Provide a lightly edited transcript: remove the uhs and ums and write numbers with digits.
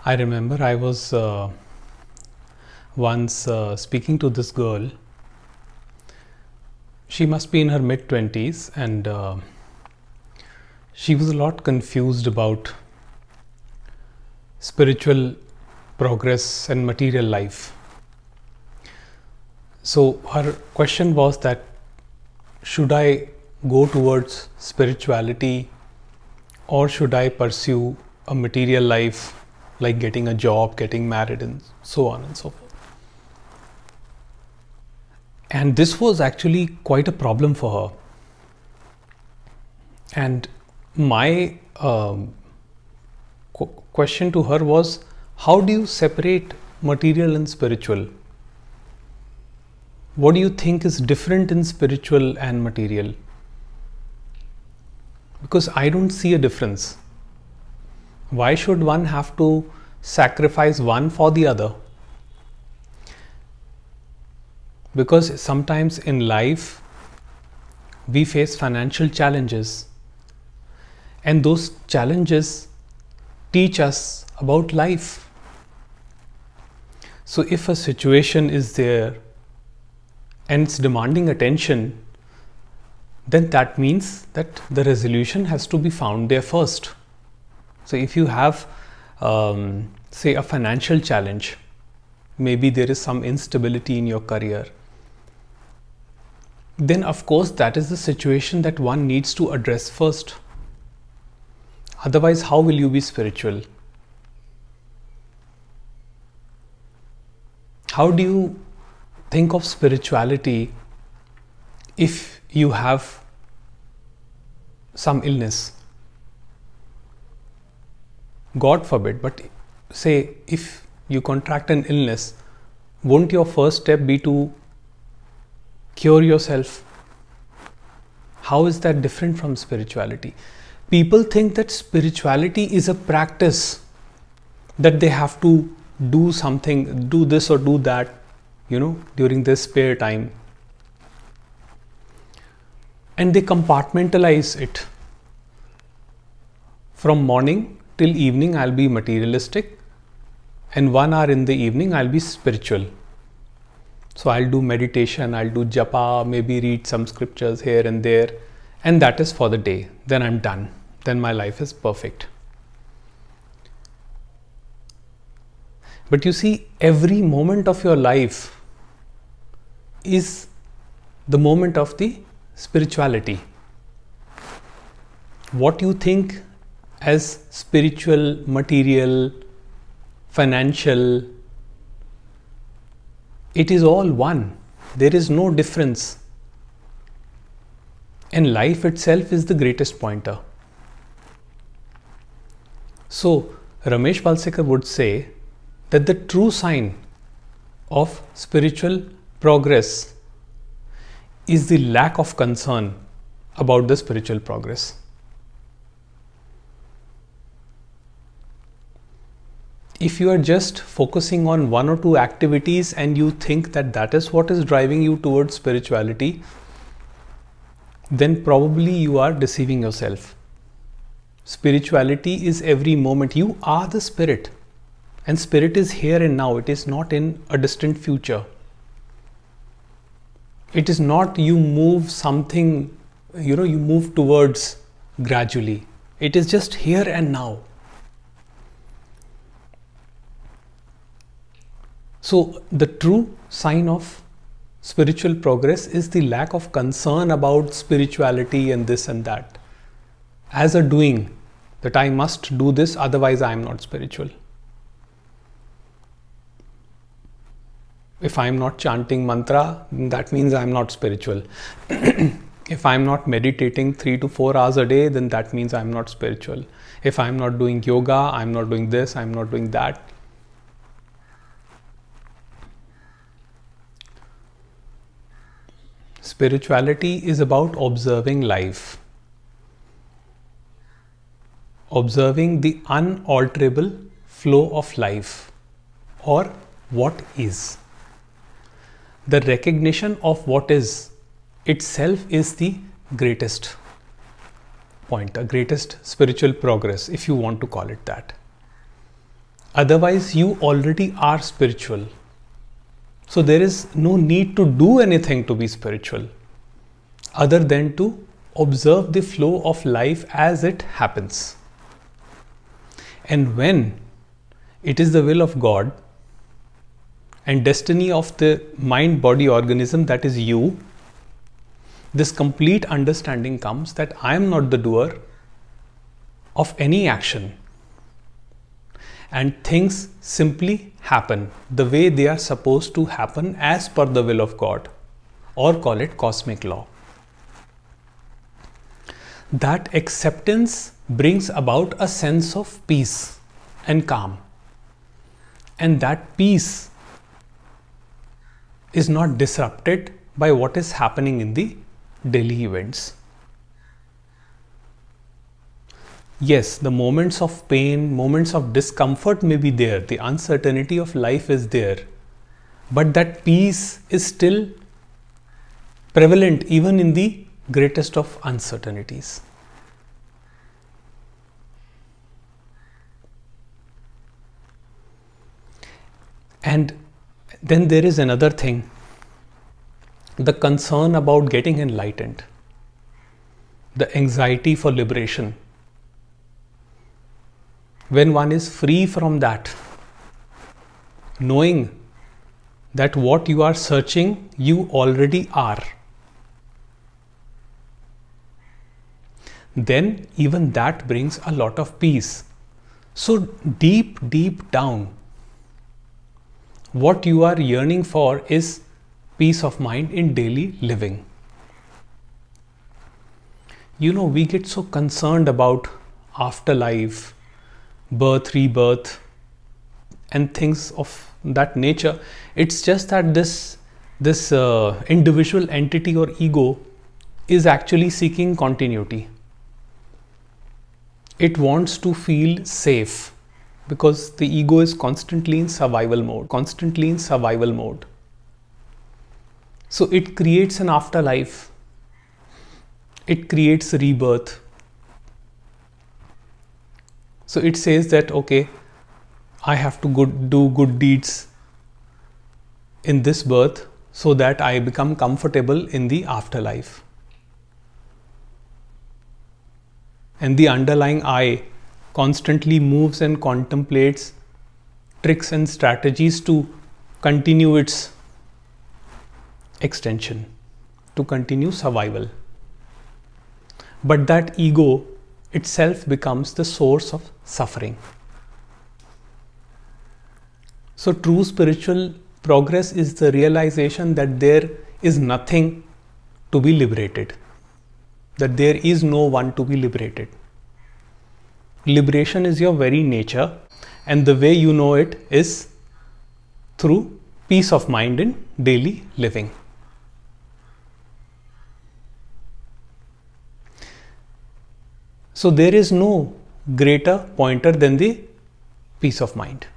I remember I was once speaking to this girl. She must be in her mid-20s, and she was a lot confused about spiritual progress and material life. So her question was that, should I go towards spirituality or should I pursue a material life like getting a job, getting married, and so on and so forth. And this was actually quite a problem for her. And my question to her was, how do you separate material and spiritual? What do you think is different in spiritual and material? Because I don't see a difference. Why should one have to sacrifice one for the other? Because sometimes in life we face financial challenges, and those challenges teach us about life. So if a situation is there and it's demanding attention, then that means that the resolution has to be found there first. So if you have say a financial challenge, maybe there is some instability in your career, then of course that is the situation that one needs to address first. Otherwise, how will you be spiritual? How do you think of spirituality if you have some illness? God forbid, but say if you contract an illness, won't your first step be to cure yourself? How is that different from spirituality? People think that spirituality is a practice, that they have to do something, do this or do that, during their spare time. And they compartmentalize it. From morning till evening I'll be materialistic, and 1 hour in the evening I'll be spiritual. So I'll do meditation, I'll do japa, maybe read some scriptures here and there, and that is for the day. Then I'm done. Then my life is perfect. But you see, every moment of your life is the moment of the spirituality. What you think as spiritual, material, financial, it is all one. There is no difference. And life itself is the greatest pointer. So Ramesh Valsekar would say that the true sign of spiritual progress is the lack of concern about the spiritual progress. If you are just focusing on 1 or 2 activities and you think that that is what is driving you towards spirituality, then probably you are deceiving yourself. Spirituality is every moment. You are the spirit, and spirit is here and now. It is not in a distant future. It is not you move something, you move towards gradually. It is just here and now. So the true sign of spiritual progress is the lack of concern about spirituality and this and that. As a doing, that I must do this, otherwise I am not spiritual. If I am not chanting mantra, that means I am not spiritual. If I am not meditating 3 to 4 hours a day, then that means I am not spiritual. If I am not doing yoga, I am not doing this, I am not doing that. Spirituality is about observing life, observing the unalterable flow of life, or what is. The recognition of what is itself is the greatest point, the greatest spiritual progress, if you want to call it that. Otherwise, you already are spiritual. So there is no need to do anything to be spiritual other than to observe the flow of life as it happens. And when it is the will of God and destiny of the mind-body organism, that is you, this complete understanding comes that I am not the doer of any action. And things simply happen the way they are supposed to happen as per the will of God, or call it cosmic law. That acceptance brings about a sense of peace and calm. And that peace is not disrupted by what is happening in the daily events. Yes, the moments of pain, moments of discomfort may be there, the uncertainty of life is there, but that peace is still prevalent even in the greatest of uncertainties. And then there is another thing, the concern about getting enlightened, the anxiety for liberation. When one is free from that, knowing that what you are searching, you already are, then even that brings a lot of peace. So deep down, what you are yearning for is peace of mind in daily living. You know, we get so concerned about afterlife, birth, rebirth, and things of that nature. It's just that this individual entity or ego is actually seeking continuity. It wants to feel safe because the ego is constantly in survival mode. So it creates an afterlife. It creates rebirth. So it says that, okay, I have to do good deeds in this birth so that I become comfortable in the afterlife. And the underlying I constantly moves and contemplates tricks and strategies to continue its extension, to continue survival. But that ego itself becomes the source of suffering. So true spiritual progress is the realization that there is nothing to be liberated, that there is no one to be liberated. Liberation is your very nature, and the way you know it is through peace of mind in daily living. So there is no greater pointer than the peace of mind.